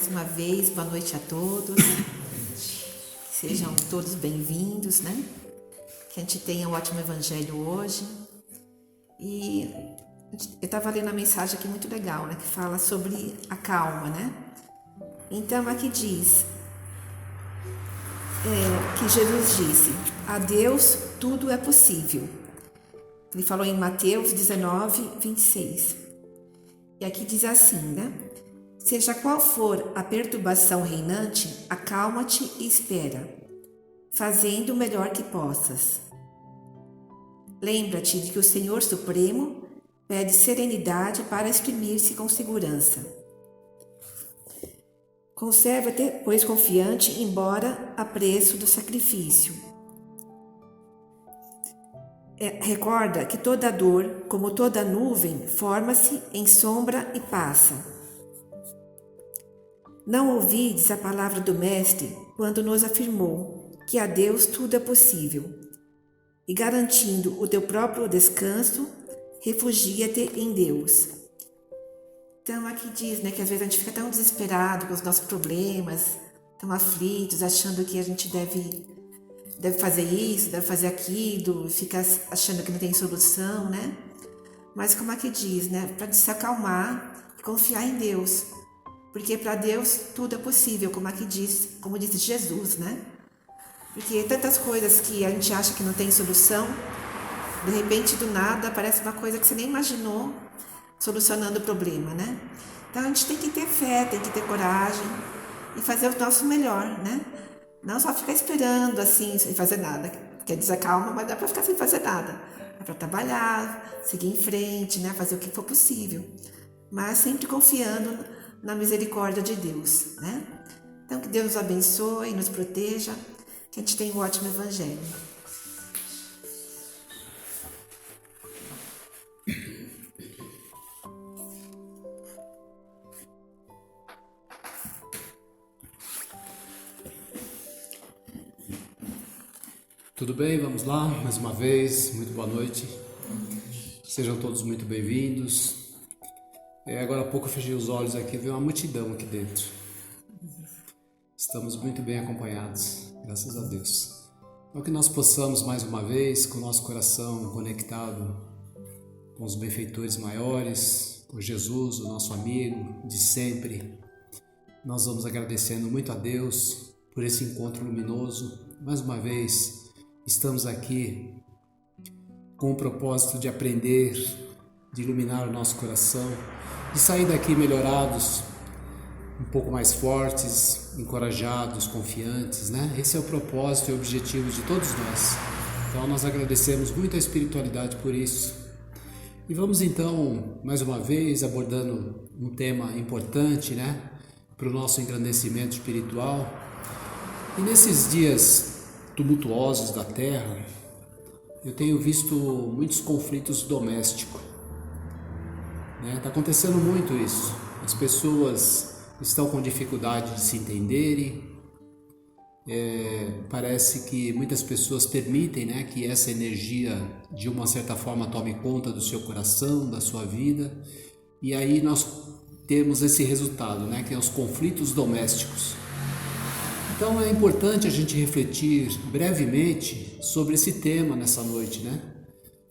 mais uma vez, boa noite a todos. Sejam todos bem-vindos, né? Que a gente tenha um ótimo evangelho hoje. E eu estava lendo a mensagem aqui muito legal, né? Que fala sobre a calma, né? Então aqui diz que Jesus disse: a Deus tudo é possível. Ele falou em Mateus 19, 26. E aqui diz assim, né? Seja qual for a perturbação reinante, acalma-te e espera, fazendo o melhor que possas. Lembra-te de que o Senhor Supremo pede serenidade para exprimir-se com segurança. Conserva-te, pois, confiante, embora a preço do sacrifício. Recorda que toda dor, como toda nuvem, forma-se em sombra e passa. Não ouvides a palavra do Mestre quando nos afirmou que a Deus tudo é possível. E garantindo o teu próprio descanso, refugia-te em Deus. Então aqui diz, né, que às vezes a gente fica tão desesperado com os nossos problemas, tão aflitos, achando que a gente deve fazer isso, deve fazer aquilo, fica achando que não tem solução, né? Mas como aqui diz, né, para se acalmar e confiar em Deus. Porque para Deus tudo é possível, como disse Jesus, né? Porque tantas coisas que a gente acha que não tem solução, de repente do nada aparece uma coisa que você nem imaginou solucionando o problema, né? Então a gente tem que ter fé, tem que ter coragem e fazer o nosso melhor, né? Não só ficar esperando assim, sem fazer nada. Quer dizer, calma, mas dá para ficar sem fazer nada. Dá para trabalhar, seguir em frente, né? Fazer o que for possível. Mas sempre confiando na misericórdia de Deus, né? Então que Deus nos abençoe, nos proteja, que a gente tenha um ótimo evangelho. Tudo bem? Vamos lá, mais uma vez, muito boa noite. Sejam todos muito bem-vindos. Agora há pouco eu fechei os olhos aqui e vi uma multidão aqui dentro. Estamos muito bem acompanhados, graças a Deus. Então que nós possamos mais uma vez, com o nosso coração conectado com os benfeitores maiores, com Jesus, o nosso amigo de sempre. Nós vamos agradecendo muito a Deus por esse encontro luminoso. Mais uma vez, estamos aqui com o propósito de aprender, de iluminar o nosso coração, de sair daqui melhorados, um pouco mais fortes, encorajados, confiantes, né? Esse é o propósito e o objetivo de todos nós. Então nós agradecemos muito a espiritualidade por isso. E vamos então, mais uma vez, abordando um tema importante, né? Para o nosso engrandecimento espiritual. E nesses dias tumultuosos da Terra, eu tenho visto muitos conflitos domésticos. Está acontecendo muito isso. As pessoas estão com dificuldade de se entenderem. Parece que muitas pessoas permitem, né, que essa energia de uma certa forma tome conta do seu coração, da sua vida. E aí nós temos esse resultado, né, que é os conflitos domésticos. Então é importante a gente refletir brevemente sobre esse tema nessa noite, né?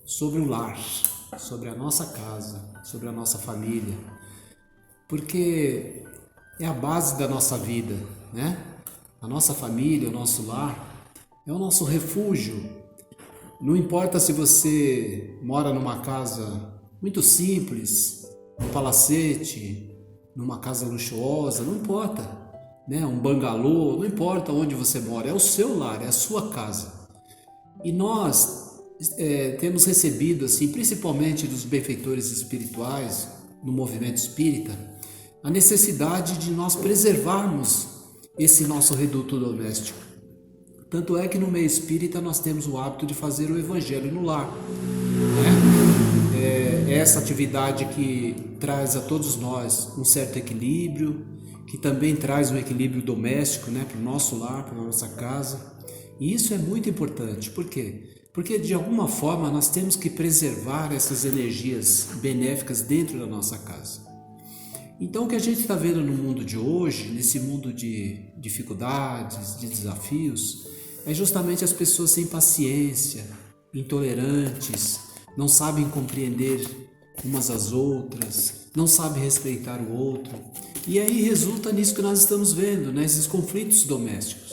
Sobre o lar, sobre a nossa casa, sobre a nossa família, porque é a base da nossa vida, né? A nossa família, o nosso lar, é o nosso refúgio. Não importa se você mora numa casa muito simples, num palacete, numa casa luxuosa, não importa. Né, um bangalô, não importa onde você mora, é o seu lar, é a sua casa. E nós temos recebido, assim, principalmente dos benfeitores espirituais, no movimento espírita, a necessidade de nós preservarmos esse nosso reduto doméstico. Tanto é que no meio espírita nós temos o hábito de fazer o evangelho no lar. Né? É essa atividade que traz a todos nós um certo equilíbrio, que também traz um equilíbrio doméstico, né, para o nosso lar, para a nossa casa. E isso é muito importante. Por quê? Porque de alguma forma nós temos que preservar essas energias benéficas dentro da nossa casa. Então o que a gente está vendo no mundo de hoje, nesse mundo de dificuldades, de desafios, é justamente as pessoas sem paciência, intolerantes, não sabem compreender umas às outras, não sabem respeitar o outro. E aí resulta nisso que nós estamos vendo, né? Esses conflitos domésticos.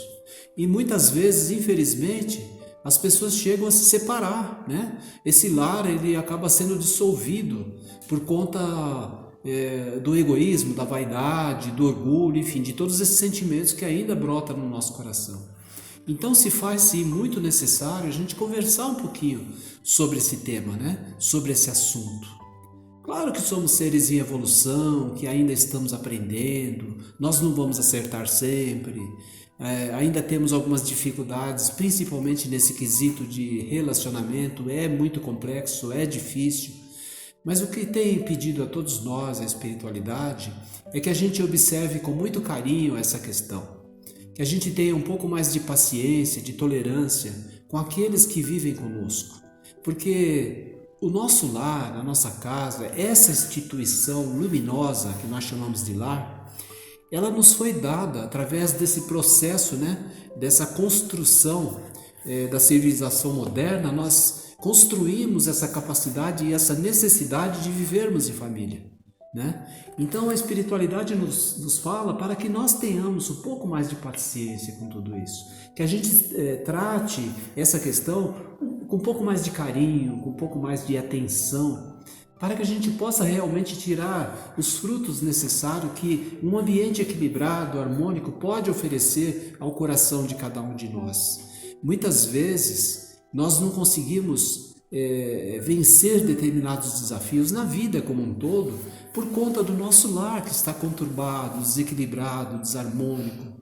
E muitas vezes, infelizmente, as pessoas chegam a se separar, né? Esse lar ele acaba sendo dissolvido por conta do egoísmo, da vaidade, do orgulho, enfim, de todos esses sentimentos que ainda brotam no nosso coração. Então se faz sim muito necessário a gente conversar um pouquinho sobre esse tema, né? Sobre esse assunto. Claro que somos seres em evolução, que ainda estamos aprendendo, nós não vamos acertar sempre, ainda temos algumas dificuldades, principalmente nesse quesito de relacionamento, é muito complexo, é difícil. Mas o que tem pedido a todos nós, a espiritualidade, é que a gente observe com muito carinho essa questão. Que a gente tenha um pouco mais de paciência, de tolerância com aqueles que vivem conosco. Porque o nosso lar, a nossa casa, essa instituição luminosa que nós chamamos de lar, ela nos foi dada através desse processo, né? Dessa construção da civilização moderna. Nós construímos essa capacidade e essa necessidade de vivermos em família, né? Então a espiritualidade nos fala para que nós tenhamos um pouco mais de paciência com tudo isso, que a gente trate essa questão com um pouco mais de carinho, com um pouco mais de atenção, para que a gente possa realmente tirar os frutos necessários que um ambiente equilibrado, harmônico pode oferecer ao coração de cada um de nós. Muitas vezes nós não conseguimos vencer determinados desafios na vida como um todo por conta do nosso lar que está conturbado, desequilibrado, desarmônico.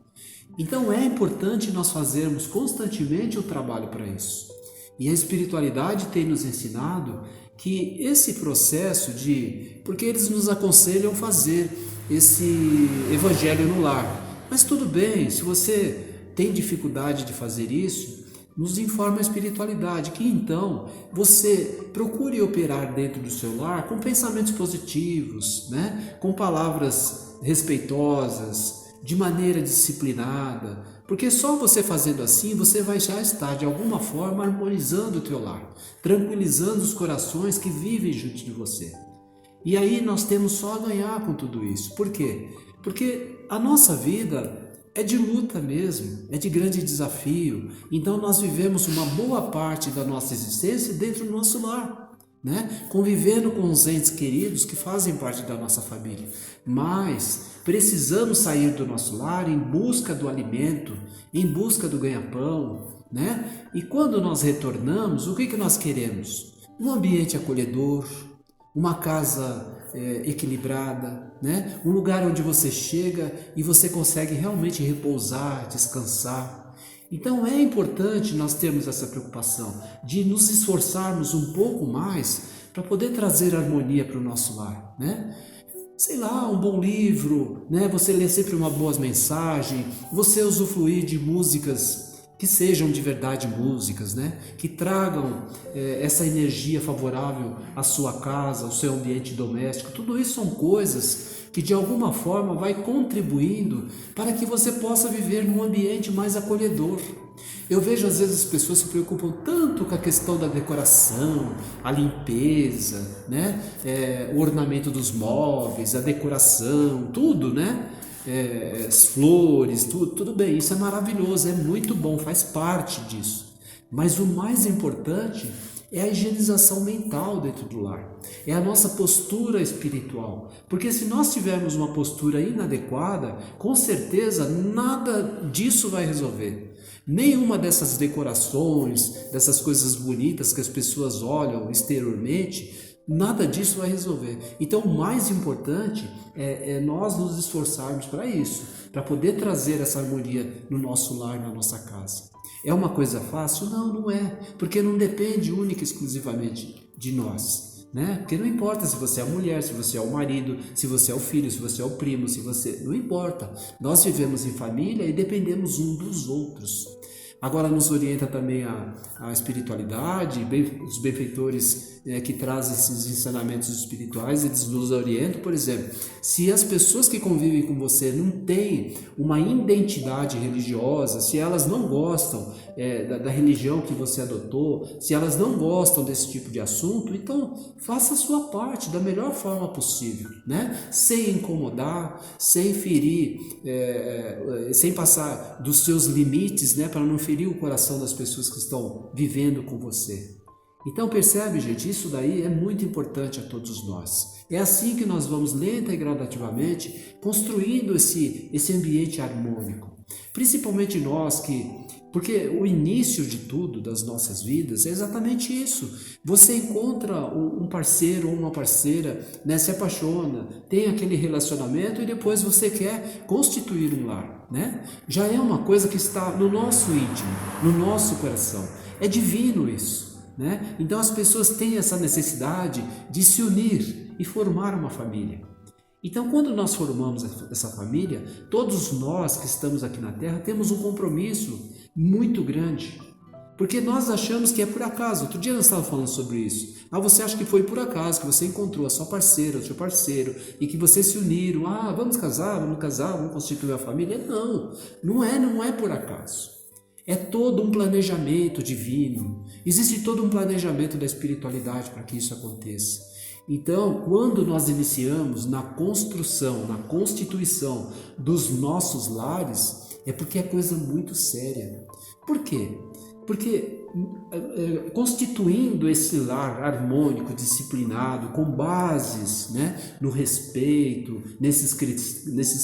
Então é importante nós fazermos constantemente o trabalho para isso. E a espiritualidade tem nos ensinado que esse processo porque eles nos aconselham fazer esse evangelho no lar. Mas tudo bem, se você tem dificuldade de fazer isso, nos informa a espiritualidade que então você procure operar dentro do seu lar com pensamentos positivos, né? Com palavras respeitosas, de maneira disciplinada, porque só você fazendo assim você vai já estar de alguma forma harmonizando o teu lar, tranquilizando os corações que vivem junto de você. E aí nós temos só a ganhar com tudo isso. Por quê? Porque a nossa vida é de luta mesmo, é de grande desafio. Então nós vivemos uma boa parte da nossa existência dentro do nosso lar, né? Convivendo com os entes queridos que fazem parte da nossa família. Mas precisamos sair do nosso lar em busca do alimento, em busca do ganha-pão, né? E quando nós retornamos, o que nós queremos? Um ambiente acolhedor, uma casa equilibrada, né? Um lugar onde você chega e você consegue realmente repousar, descansar. Então é importante nós termos essa preocupação de nos esforçarmos um pouco mais para poder trazer harmonia para o nosso lar, né? Sei lá, um bom livro, né? Você ler sempre uma boa mensagem, você usufruir de músicas que sejam de verdade músicas, né? Que tragam essa energia favorável à sua casa, ao seu ambiente doméstico. Tudo isso são coisas que de alguma forma vai contribuindo para que você possa viver num ambiente mais acolhedor. Eu vejo às vezes as pessoas se preocupam tanto com a questão da decoração, a limpeza, né? O ornamento dos móveis, a decoração, tudo, né? As flores, tudo bem, isso é maravilhoso, é muito bom, faz parte disso. Mas o mais importante é a higienização mental dentro do lar, é a nossa postura espiritual, porque se nós tivermos uma postura inadequada, com certeza nada disso vai resolver. Nenhuma dessas decorações, dessas coisas bonitas que as pessoas olham exteriormente, nada disso vai resolver. Então o mais importante é nós nos esforçarmos para isso, para poder trazer essa harmonia no nosso lar, na nossa casa. É uma coisa fácil? Não, não é, porque não depende única e exclusivamente de nós, né? Porque não importa se você é a mulher, se você é o marido, se você é o filho, se você é o primo, não importa. Nós vivemos em família e dependemos um dos outros. Agora nos orienta também a espiritualidade, os benfeitores que trazem esses ensinamentos espirituais, eles nos orientam, por exemplo, se as pessoas que convivem com você não têm uma identidade religiosa, se elas não gostam da religião que você adotou, se elas não gostam desse tipo de assunto, então faça a sua parte da melhor forma possível, né? Sem incomodar, sem ferir, sem passar dos seus limites, né? Para não ferir o coração das pessoas que estão vivendo com você. Então percebe, gente, isso daí é muito importante a todos nós. É assim que nós vamos lenta e gradativamente construindo esse ambiente harmônico. Principalmente nós porque o início de tudo das nossas vidas é exatamente isso. Você encontra um parceiro ou uma parceira, né, se apaixona, tem aquele relacionamento e depois você quer constituir um lar, né? Já é uma coisa que está no nosso íntimo, no nosso coração. É divino isso, né? Então as pessoas têm essa necessidade de se unir e formar uma família. Então, quando nós formamos essa família, todos nós que estamos aqui na Terra temos um compromisso muito grande, porque nós achamos que é por acaso. Outro dia nós estávamos falando sobre isso. Você acha que foi por acaso que você encontrou a sua parceira, o seu parceiro, e que vocês se uniram. Vamos casar, vamos constituir uma família. Não é por acaso. É todo um planejamento divino. Existe todo um planejamento da espiritualidade para que isso aconteça. Então, quando nós iniciamos na construção, na constituição dos nossos lares, é porque é coisa muito séria. Por quê? Porque constituindo esse lar harmônico, disciplinado, com bases, né, no respeito, nesses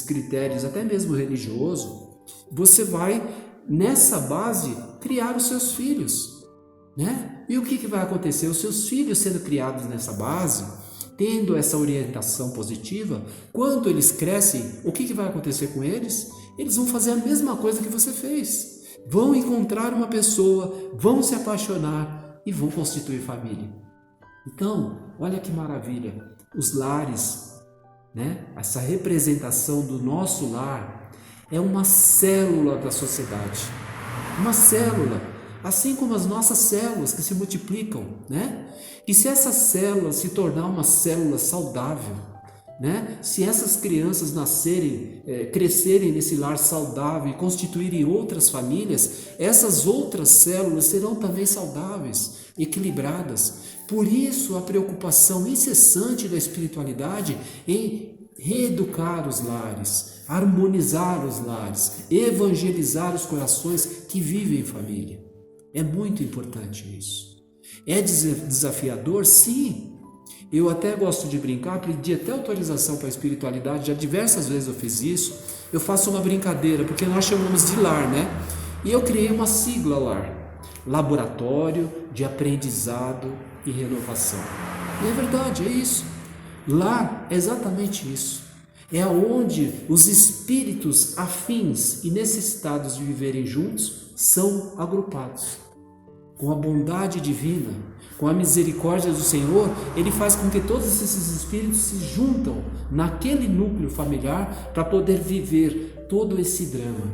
critérios até mesmo religioso, você vai, nessa base, criar os seus filhos. Né? E o que vai acontecer? Os seus filhos sendo criados nessa base, tendo essa orientação positiva, quando eles crescem, o que vai acontecer com eles? Eles vão fazer a mesma coisa que você fez. Vão encontrar uma pessoa, vão se apaixonar e vão constituir família. Então, olha que maravilha. Os lares, né? Essa representação do nosso lar é uma célula da sociedade. Uma célula. Assim como as nossas células que se multiplicam, né? E se essa célula se tornar uma célula saudável, né? Se essas crianças crescerem nesse lar saudável e constituírem outras famílias, essas outras células serão também saudáveis, equilibradas. Por isso a preocupação incessante da espiritualidade em reeducar os lares, harmonizar os lares, evangelizar os corações que vivem em família. É muito importante isso. É desafiador? Sim. Eu até gosto de brincar, pedi até autorização para a espiritualidade, já diversas vezes eu fiz isso. Eu faço uma brincadeira, porque nós chamamos de lar, né? E eu criei uma sigla LAR, Laboratório de Aprendizado e Renovação. E é verdade, é isso. Lar é exatamente isso. É onde os espíritos afins e necessitados de viverem juntos são agrupados. Com a bondade divina, com a misericórdia do Senhor, Ele faz com que todos esses espíritos se juntam naquele núcleo familiar para poder viver todo esse drama,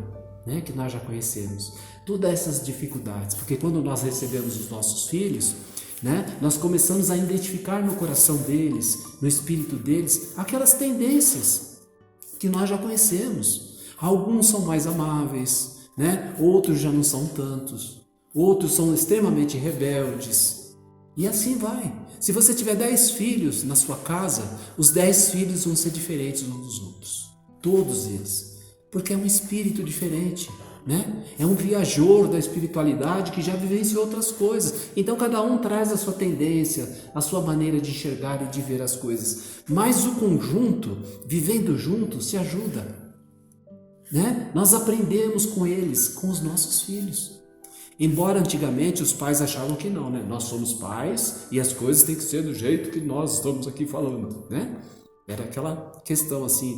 né, que nós já conhecemos, todas essas dificuldades, porque quando nós recebemos os nossos filhos, né, nós começamos a identificar no coração deles, no espírito deles, aquelas tendências que nós já conhecemos. Alguns são mais amáveis, né, outros já não são tantos. Outros são extremamente rebeldes. E assim vai. Se você tiver 10 filhos na sua casa, os 10 filhos vão ser diferentes uns dos outros. Todos eles. Porque é um espírito diferente, né? É um viajor da espiritualidade que já vivenciou outras coisas. Então cada um traz a sua tendência, a sua maneira de enxergar e de ver as coisas. Mas o conjunto, vivendo junto, se ajuda, né? Nós aprendemos com eles, com os nossos filhos. Embora antigamente os pais achavam que não, né? Nós somos pais e as coisas têm que ser do jeito que nós estamos aqui falando, né? Era aquela questão assim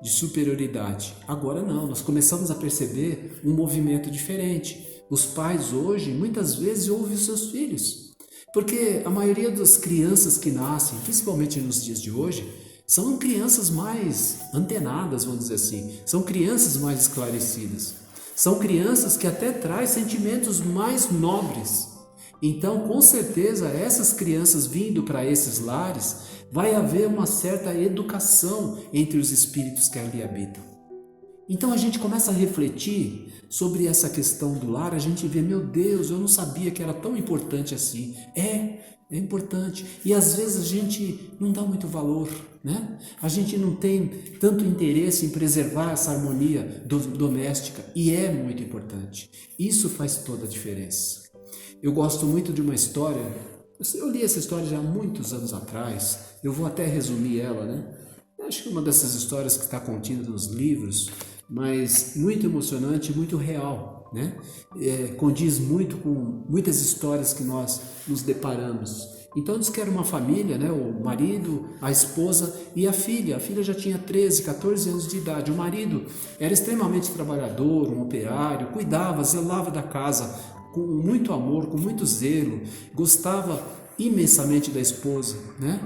de superioridade. Agora não, nós começamos a perceber um movimento diferente. Os pais hoje, muitas vezes, ouvem os seus filhos. Porque a maioria das crianças que nascem, principalmente nos dias de hoje, são crianças mais antenadas, vamos dizer assim. São crianças mais esclarecidas. São crianças que até trazem sentimentos mais nobres. Então, com certeza, essas crianças vindo para esses lares, vai haver uma certa educação entre os espíritos que ali habitam. Então a gente começa a refletir sobre essa questão do lar, a gente vê, meu Deus, eu não sabia que era tão importante assim. É importante. E às vezes a gente não dá muito valor, né? A gente não tem tanto interesse em preservar essa harmonia doméstica, e é muito importante. Isso faz toda a diferença. Eu gosto muito de uma história, eu li essa história já há muitos anos atrás, eu vou até resumir ela, né? Acho que é uma dessas histórias que está contida nos livros, mas muito emocionante e muito real, né? Condiz muito com muitas histórias que nós nos deparamos. Então diz que era uma família, né? O marido, a esposa e a filha. A filha já tinha 13, 14 anos de idade. O marido era extremamente trabalhador, um operário, cuidava, zelava da casa com muito amor, com muito zelo, gostava imensamente da esposa, né?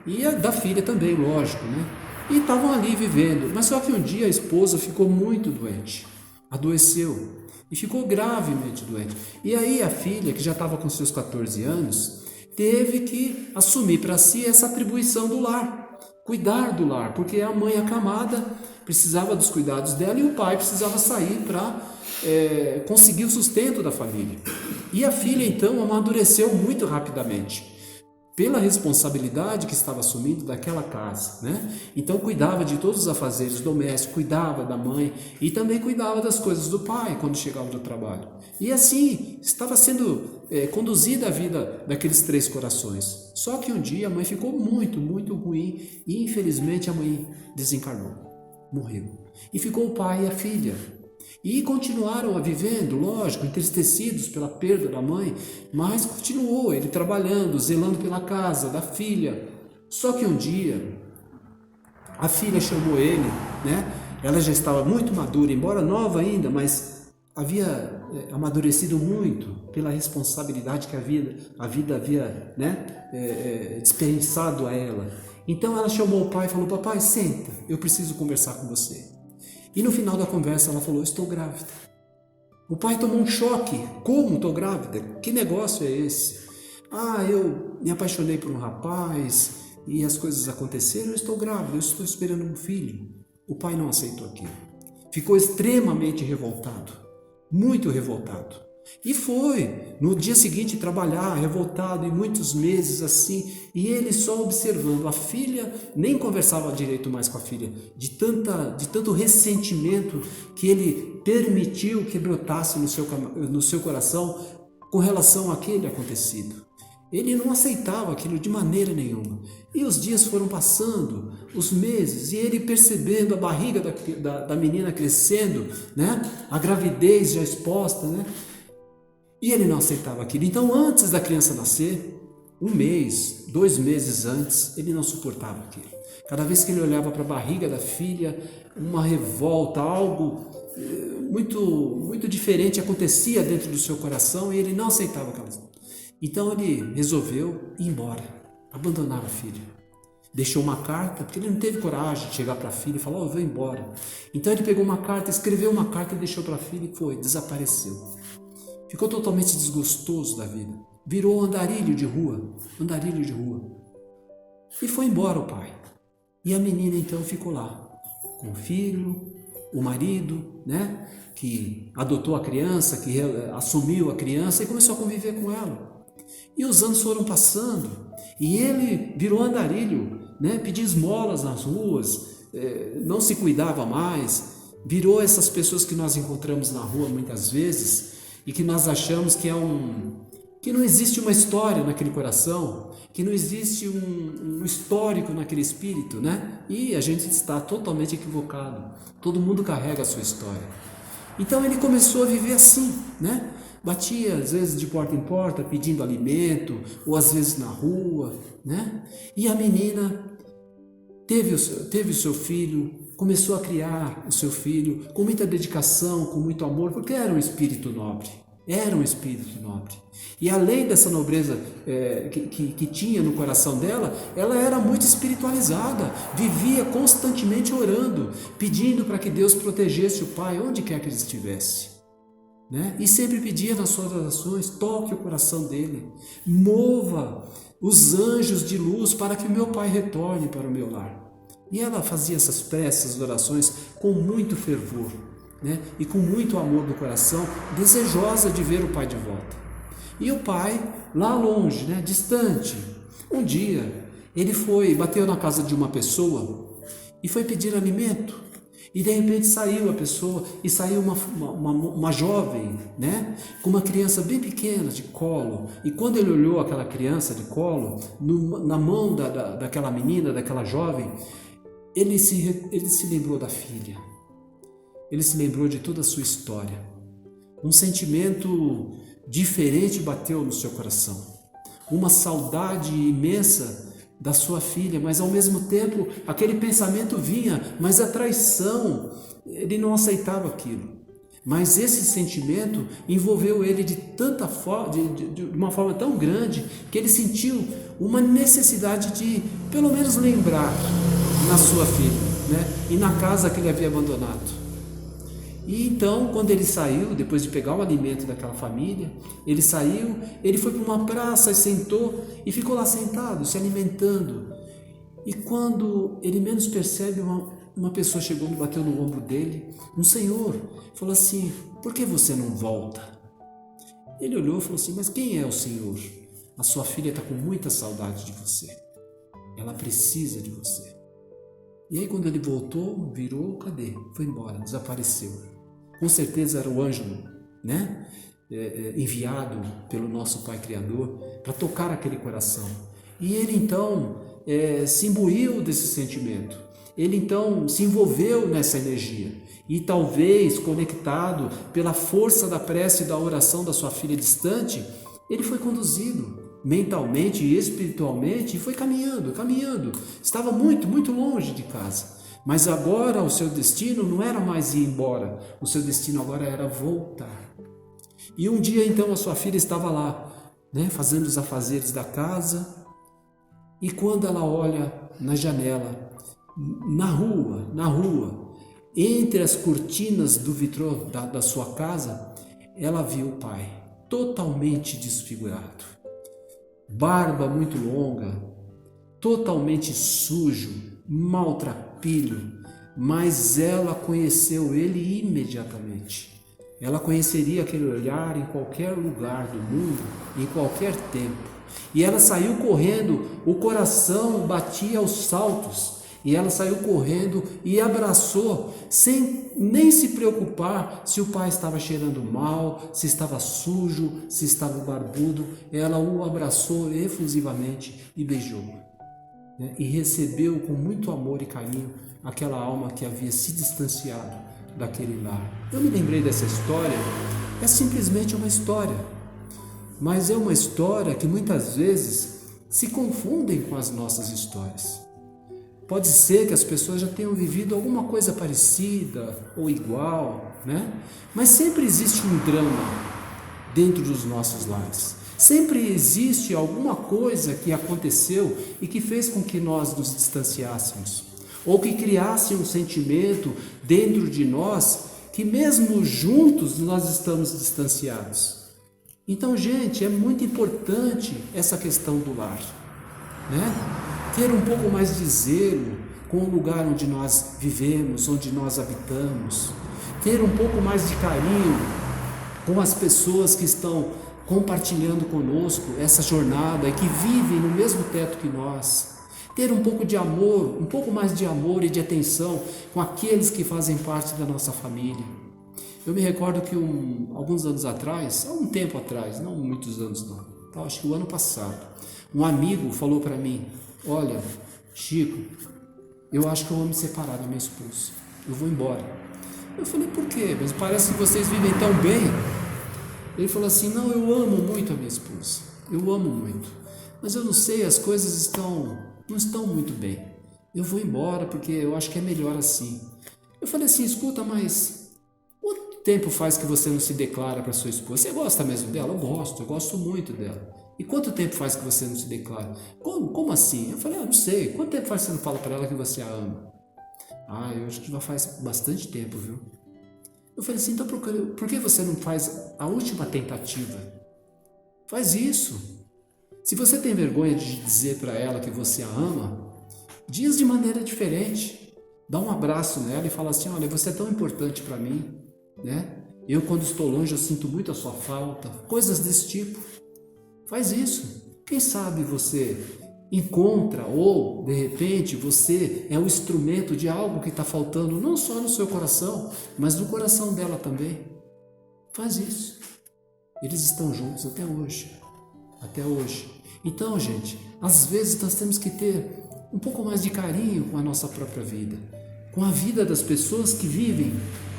E da filha também, lógico, né? E estavam ali vivendo, mas só que um dia a esposa ficou muito doente, adoeceu e ficou gravemente doente. E aí a filha, que já estava com seus 14 anos, teve que assumir para si essa atribuição do lar, cuidar do lar, porque a mãe acamada precisava dos cuidados dela e o pai precisava sair para conseguir o sustento da família. E a filha então amadureceu muito rapidamente pela responsabilidade que estava assumindo daquela casa, né? Então cuidava de todos os afazeres domésticos, cuidava da mãe e também cuidava das coisas do pai quando chegava do trabalho. E assim estava sendo conduzida a vida daqueles 3 corações. Só que um dia a mãe ficou muito, muito ruim e infelizmente a mãe desencarnou, morreu. E ficou o pai e a filha. E continuaram a vivendo, lógico, entristecidos pela perda da mãe, mas continuou ele trabalhando, zelando pela casa da filha. Só que um dia, a filha chamou ele, né? Ela já estava muito madura, embora nova ainda, mas havia amadurecido muito pela responsabilidade que a vida havia, né, dispensado a ela. Então ela chamou o pai e falou, papai, senta, eu preciso conversar com você. E no final da conversa ela falou, estou grávida. O pai tomou um choque. Como estou grávida? Que negócio é esse? Eu me apaixonei por um rapaz e as coisas aconteceram, eu estou grávida, eu estou esperando um filho. O pai não aceitou aquilo. Ficou extremamente revoltado, muito revoltado. E foi, no dia seguinte, trabalhar, revoltado, e muitos meses assim, e ele só observando. A filha nem conversava direito mais com a filha, de tanto ressentimento que ele permitiu que brotasse no seu coração com relação àquele acontecido. Ele não aceitava aquilo de maneira nenhuma. E os dias foram passando, os meses, e ele percebendo a barriga da menina crescendo, né? A gravidez já exposta, né? E ele não aceitava aquilo. Então, antes da criança nascer, 1 mês, 2 meses antes, ele não suportava aquilo. Cada vez que ele olhava para a barriga da filha, uma revolta, algo muito, muito diferente acontecia dentro do seu coração e ele não aceitava aquelas. Então, ele resolveu ir embora, abandonar a filha. Deixou uma carta, porque ele não teve coragem de chegar para a filha e falar, eu vou embora. Então, ele pegou uma carta, escreveu uma carta e deixou para a filha e foi, desapareceu. Ficou totalmente desgostoso da vida. Virou andarilho de rua. E foi embora o pai. E a menina então ficou lá, com o filho, o marido, né? Que adotou a criança, que assumiu a criança e começou a conviver com ela. E os anos foram passando. E ele virou andarilho, né? Pedia esmolas nas ruas, não se cuidava mais. Virou essas pessoas que nós encontramos na rua muitas vezes, e que nós achamos que que não existe uma história naquele coração, que não existe um histórico naquele espírito, né? E a gente está totalmente equivocado. Todo mundo carrega a sua história. Então ele começou a viver assim, né? Batia às vezes de porta em porta pedindo alimento, ou às vezes na rua, né? E a menina teve o seu filho, começou a criar o seu filho com muita dedicação, com muito amor, porque era um espírito nobre. Era um espírito nobre. E além dessa nobreza que tinha no coração dela, ela era muito espiritualizada, vivia constantemente orando, pedindo para que Deus protegesse o pai, onde quer que ele estivesse. Né? E sempre pedia nas suas orações: toque o coração dele, mova os anjos de luz para que o meu pai retorne para o meu lar. E ela fazia essas preces, orações com muito fervor, né? E com muito amor no coração, desejosa de ver o pai de volta. E o pai, lá longe, né? Distante, um dia ele bateu na casa de uma pessoa e foi pedir alimento. E de repente saiu a pessoa, e saiu uma jovem, né, com uma criança bem pequena de colo. E quando ele olhou aquela criança de colo, na mão daquela menina, daquela jovem, ele se lembrou da filha. Ele se lembrou de toda a sua história. Um sentimento diferente bateu no seu coração. Uma saudade imensa da sua filha, mas ao mesmo tempo aquele pensamento vinha, mas a traição, ele não aceitava aquilo. Mas esse sentimento envolveu ele de uma forma tão grande que ele sentiu uma necessidade de pelo menos lembrar na sua filha, né? E na casa que ele havia abandonado. E então, quando ele saiu, depois de pegar o alimento daquela família, ele saiu, ele foi para uma praça e sentou e ficou lá sentado, se alimentando. E quando ele menos percebe, uma pessoa chegou e bateu no ombro dele, um senhor, falou assim: por que você não volta? Ele olhou e falou assim: mas quem é o senhor? A sua filha está com muita saudade de você, ela precisa de você. E aí quando ele voltou, virou, cadê? Foi embora, desapareceu. Com certeza era o anjo, né? Enviado pelo nosso Pai Criador para tocar aquele coração. E ele então se imbuiu desse sentimento. Ele então se envolveu nessa energia. E talvez conectado pela força da prece e da oração da sua filha distante, ele foi conduzido mentalmente e espiritualmente e foi caminhando. Estava muito, muito longe de casa. Mas agora o seu destino não era mais ir embora, o seu destino agora era voltar. E um dia então a sua filha estava lá, né, fazendo os afazeres da casa, e quando ela olha na janela, na rua, entre as cortinas do vitrô da sua casa, ela viu o pai totalmente desfigurado, barba muito longa, totalmente sujo, maltrapilho, mas ela conheceu ele imediatamente. Ela conheceria aquele olhar em qualquer lugar do mundo, em qualquer tempo. E ela saiu correndo, o coração batia aos saltos, e ela saiu correndo e abraçou, sem nem se preocupar se o pai estava cheirando mal, se estava sujo, se estava barbudo. Ela o abraçou efusivamente e beijou. E recebeu com muito amor e carinho aquela alma que havia se distanciado daquele lar. Eu me lembrei dessa história, é simplesmente uma história, mas é uma história que muitas vezes se confundem com as nossas histórias. Pode ser que as pessoas já tenham vivido alguma coisa parecida ou igual, né? Mas sempre existe um drama dentro dos nossos lares. Sempre existe alguma coisa que aconteceu e que fez com que nós nos distanciássemos, ou que criasse um sentimento dentro de nós que mesmo juntos nós estamos distanciados. Então, gente, é muito importante essa questão do lar, né? Ter um pouco mais de zelo com o lugar onde nós vivemos, onde nós habitamos, ter um pouco mais de carinho com as pessoas que estão compartilhando conosco essa jornada e que vivem no mesmo teto que nós, ter um pouco de amor, um pouco mais de amor e de atenção com aqueles que fazem parte da nossa família. Eu me recordo que alguns anos atrás, há um tempo atrás, não muitos anos não, acho que o ano passado, um amigo falou para mim: olha, Chico, eu acho que eu vou me separar da minha esposa, eu vou embora. Eu falei: por quê? Mas parece que vocês vivem tão bem. Ele falou assim: não, eu amo muito a minha esposa, eu amo muito, mas eu não sei, as coisas não estão muito bem, eu vou embora porque eu acho que é melhor assim. Eu falei assim: escuta, mas quanto tempo faz que você não se declara para sua esposa? Você gosta mesmo dela? Eu gosto muito dela. E quanto tempo faz que você não se declara? Como assim? Eu falei, não sei. Quanto tempo faz que você não fala para ela que você a ama? Eu acho que já faz bastante tempo, viu? Eu falei assim, então por que você não faz a última tentativa? Faz isso. Se você tem vergonha de dizer para ela que você a ama, diz de maneira diferente. Dá um abraço nela e fala assim, olha, você é tão importante para mim, né? Eu, quando estou longe, eu sinto muito a sua falta. Coisas desse tipo. Faz isso. Quem sabe você encontra ou, de repente, você é o instrumento de algo que está faltando, não só no seu coração, mas no coração dela também. Faz isso. Eles estão juntos até hoje. Até hoje. Então, gente, às vezes nós temos que ter um pouco mais de carinho com a nossa própria vida, com a vida das pessoas que vivem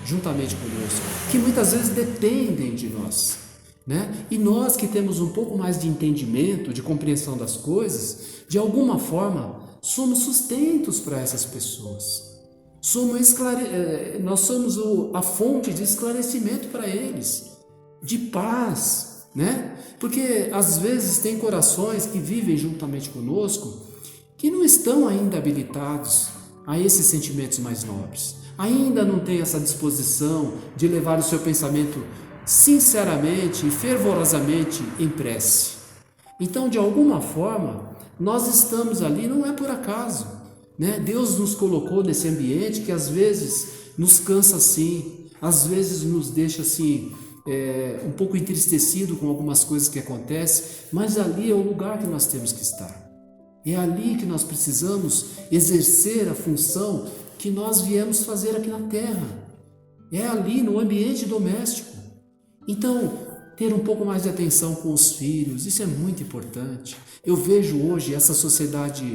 juntamente conosco, que muitas vezes dependem de nós, né? E nós que temos um pouco mais de entendimento, de compreensão das coisas, de alguma forma somos sustentos para essas pessoas. Nós somos a fonte de esclarecimento para eles, de paz, né? Porque às vezes tem corações que vivem juntamente conosco que não estão ainda habilitados a esses sentimentos mais nobres. Ainda não tem essa disposição de levar o seu pensamento sinceramente e fervorosamente em prece. Então, de alguma forma, nós estamos ali, não é por acaso, né? Deus nos colocou nesse ambiente que às vezes nos cansa assim, às vezes nos deixa assim, um pouco entristecido com algumas coisas que acontecem, mas ali é o lugar que nós temos que estar. É ali que nós precisamos exercer a função que nós viemos fazer aqui na Terra. É ali no ambiente doméstico. Então, ter um pouco mais de atenção com os filhos, isso é muito importante. Eu vejo hoje essa sociedade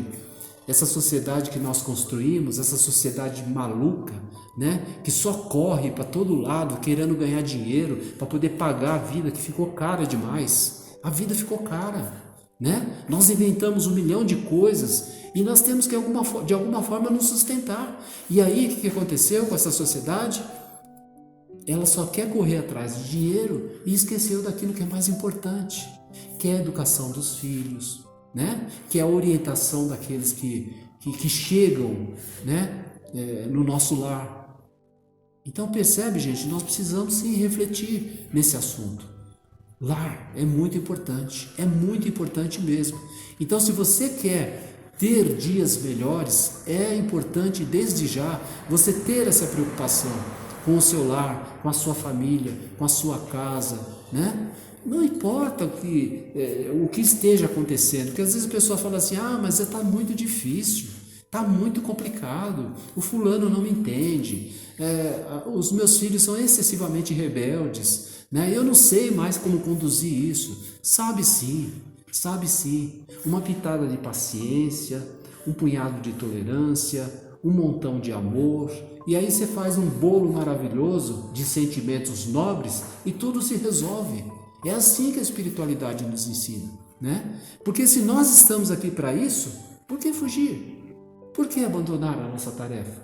que nós construímos, essa sociedade maluca, né, que só corre para todo lado querendo ganhar dinheiro para poder pagar a vida, que ficou cara demais. A vida ficou cara, né? Nós inventamos 1 milhão de coisas e nós temos que de alguma forma nos sustentar. E aí o que aconteceu com essa sociedade? Ela só quer correr atrás de dinheiro e esqueceu daquilo que é mais importante, que é a educação dos filhos, né? Que é a orientação daqueles que chegam, né? No nosso lar. Então percebe, gente, nós precisamos sim refletir nesse assunto. Lar é muito importante mesmo. Então, se você quer ter dias melhores, é importante desde já você ter essa preocupação com o seu lar, com a sua família, com a sua casa, né? Não importa o que esteja acontecendo, porque às vezes a pessoa fala assim, mas está muito difícil, está muito complicado, o fulano não me entende, os meus filhos são excessivamente rebeldes, né? Eu não sei mais como conduzir isso. Sabe sim, uma pitada de paciência, um punhado de tolerância, um montão de amor, e aí você faz um bolo maravilhoso de sentimentos nobres e tudo se resolve. É assim que a espiritualidade nos ensina, né? Porque se nós estamos aqui para isso, por que fugir? Por que abandonar a nossa tarefa,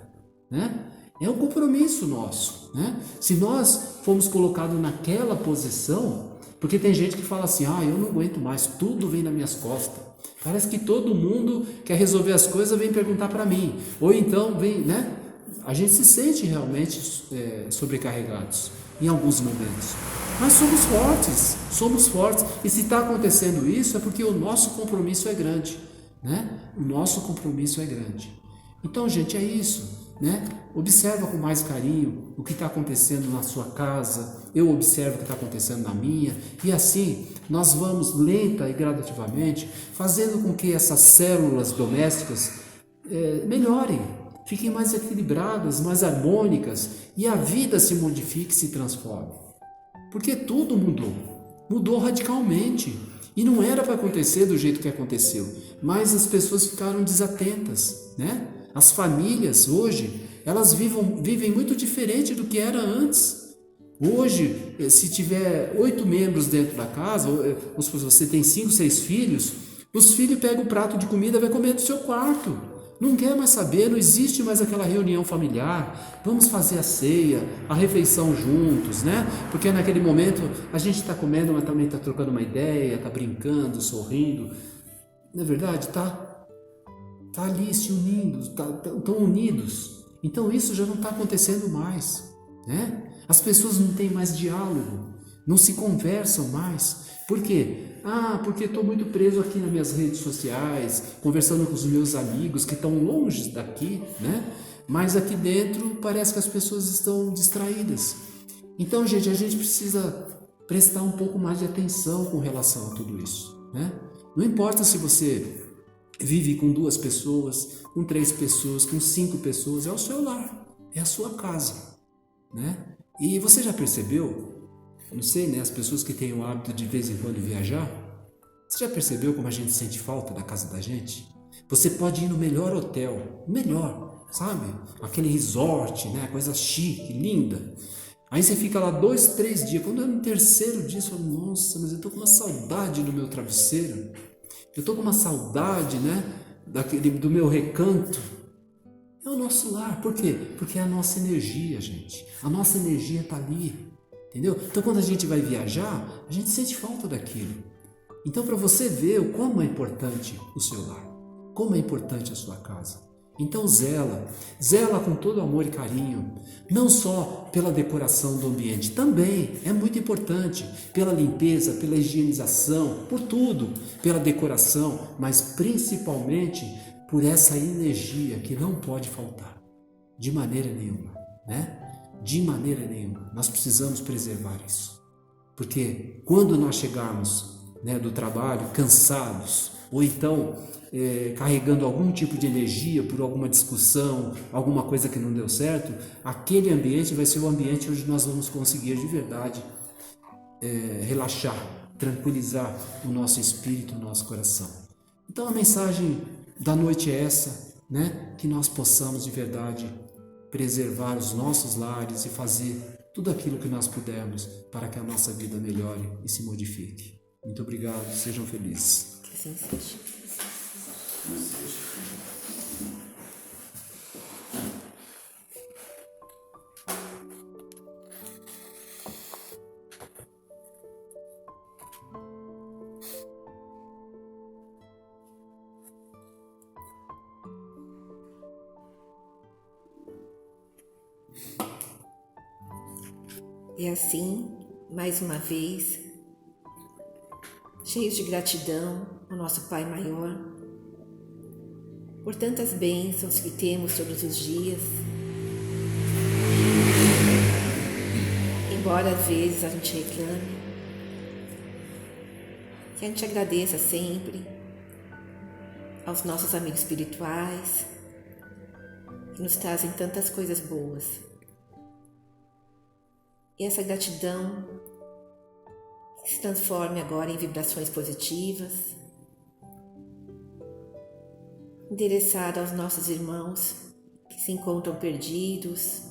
né? É um compromisso nosso, né? Se nós fomos colocados naquela posição, porque tem gente que fala assim, eu não aguento mais, tudo vem nas minhas costas. Parece que todo mundo quer resolver as coisas, vem perguntar para mim. Ou então vem, né? A gente se sente realmente sobrecarregados em alguns momentos. Mas somos fortes. E se está acontecendo isso, é porque o nosso compromisso é grande, né? O nosso compromisso é grande. Então, gente, é isso, né? Observa com mais carinho o que está acontecendo na sua casa, eu observo o que está acontecendo na minha, e assim nós vamos lenta e gradativamente fazendo com que essas células domésticas melhorem, fiquem mais equilibradas, mais harmônicas, e a vida se modifique e se transforme. Porque tudo mudou radicalmente, e não era para acontecer do jeito que aconteceu, mas as pessoas ficaram desatentas, né? As famílias hoje, elas vivem muito diferente do que era antes. Hoje, se tiver 8 membros dentro da casa, ou se você tem 5, 6 filhos, os filhos pegam o prato de comida e vai comer no seu quarto. não quer mais saber, não existe mais aquela reunião familiar, vamos fazer a ceia, a refeição juntos, né? Porque naquele momento a gente está comendo, mas também está trocando uma ideia, está brincando, sorrindo. Na verdade, tá ali se unindo, estão unidos. Então isso já não está acontecendo mais, né? As pessoas não têm mais diálogo, não se conversam mais. Por quê? Porque estou muito preso aqui nas minhas redes sociais, conversando com os meus amigos que estão longe daqui, né? Mas aqui dentro parece que as pessoas estão distraídas. Então, gente, a gente precisa prestar um pouco mais de atenção com relação a tudo isso, né? Não importa se você vive com 2 pessoas, com 3 pessoas, com 5 pessoas, é o seu lar, é a sua casa, né? E você já percebeu? Não sei, né? As pessoas que têm o hábito de vez em quando viajar, você já percebeu como a gente sente falta da casa da gente? Você pode ir no melhor hotel, melhor, sabe? Aquele resort, né? Coisa chique, linda. Aí você fica lá 2, 3 dias. Quando é no 3º dia, você fala, nossa, mas eu tô com uma saudade do meu travesseiro. Eu tô com uma saudade, né? Do meu recanto. É o nosso lar. Por quê? Porque é a nossa energia, gente. A nossa energia está ali. Entendeu? Então, quando a gente vai viajar, a gente sente falta daquilo. Então, para você ver como é importante o seu lar, como é importante a sua casa. Então, zela com todo amor e carinho, não só pela decoração do ambiente, também é muito importante, pela limpeza, pela higienização, por tudo, pela decoração, mas principalmente por essa energia que não pode faltar, de maneira nenhuma, né? De maneira nenhuma, nós precisamos preservar isso, porque quando nós chegarmos, né, do trabalho cansados, ou então carregando algum tipo de energia por alguma discussão, alguma coisa que não deu certo, aquele ambiente vai ser o ambiente onde nós vamos conseguir de verdade relaxar, tranquilizar o nosso espírito, o nosso coração. Então a mensagem da noite é essa, né, que nós possamos de verdade preservar os nossos lares e fazer tudo aquilo que nós pudermos para que a nossa vida melhore e se modifique. Muito obrigado, sejam felizes. Que assim seja. E assim, mais uma vez, cheios de gratidão ao nosso Pai Maior, por tantas bênçãos que temos todos os dias, embora às vezes a gente reclame, que a gente agradeça sempre aos nossos amigos espirituais, que nos trazem tantas coisas boas. E essa gratidão que se transforme agora em vibrações positivas, endereçada aos nossos irmãos que se encontram perdidos,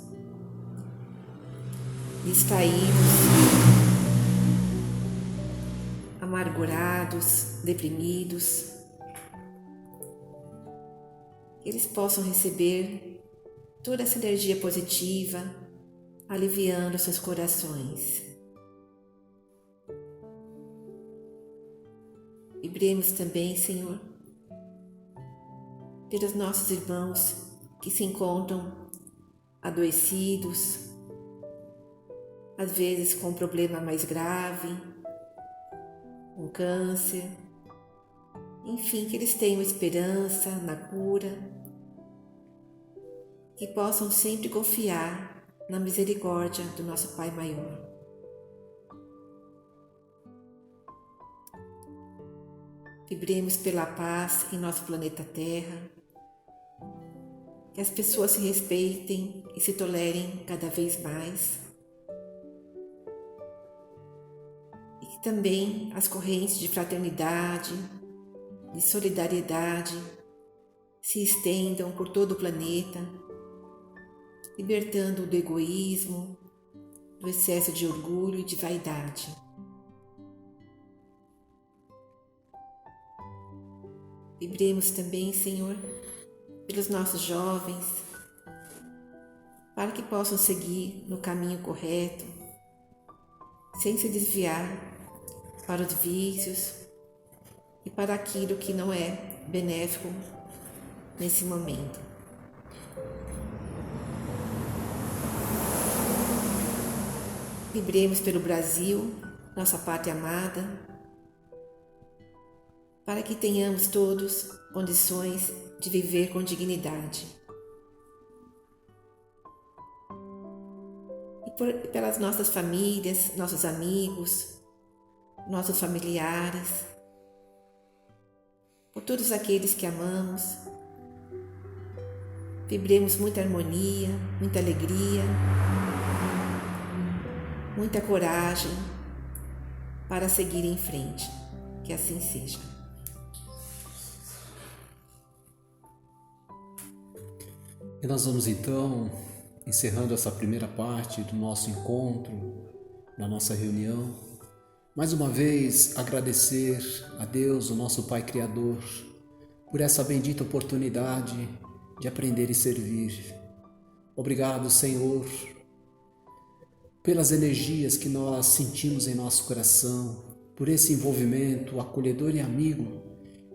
distraídos, amargurados, deprimidos, que eles possam receber toda essa energia positiva, aliviando seus corações. Vibremos também, Senhor, pelos nossos irmãos que se encontram adoecidos, às vezes com um problema mais grave, um câncer, enfim, que eles tenham esperança na cura, que possam sempre confiar na misericórdia do nosso Pai Maior. Vibremos pela paz em nosso planeta Terra, que as pessoas se respeitem e se tolerem cada vez mais, e que também as correntes de fraternidade, de solidariedade se estendam por todo o planeta, libertando do egoísmo, do excesso de orgulho e de vaidade. Vibremos também, Senhor, pelos nossos jovens, para que possam seguir no caminho correto, sem se desviar para os vícios e para aquilo que não é benéfico nesse momento. Vibremos pelo Brasil, nossa pátria amada, para que tenhamos todos condições de viver com dignidade. E pelas nossas famílias, nossos amigos, nossos familiares, por todos aqueles que amamos, vibremos muita harmonia, muita alegria, muita coragem para seguir em frente. Que assim seja. E nós vamos então, encerrando essa primeira parte do nosso encontro, da nossa reunião, mais uma vez agradecer a Deus, o nosso Pai Criador, por essa bendita oportunidade de aprender e servir. Obrigado, Senhor, pelas energias que nós sentimos em nosso coração, por esse envolvimento acolhedor e amigo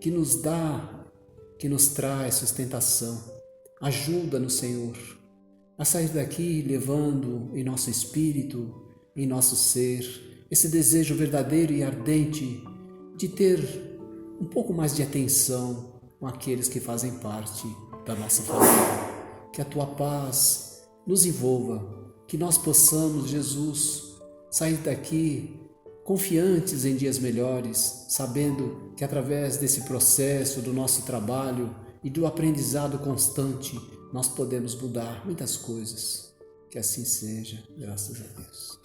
que nos dá, que nos traz sustentação. Ajuda-nos, Senhor, a sair daqui levando em nosso espírito, em nosso ser, esse desejo verdadeiro e ardente de ter um pouco mais de atenção com aqueles que fazem parte da nossa família. Que a Tua paz nos envolva, que nós possamos, Jesus, sair daqui confiantes em dias melhores, sabendo que através desse processo do nosso trabalho e do aprendizado constante, nós podemos mudar muitas coisas. Que assim seja, graças a Deus.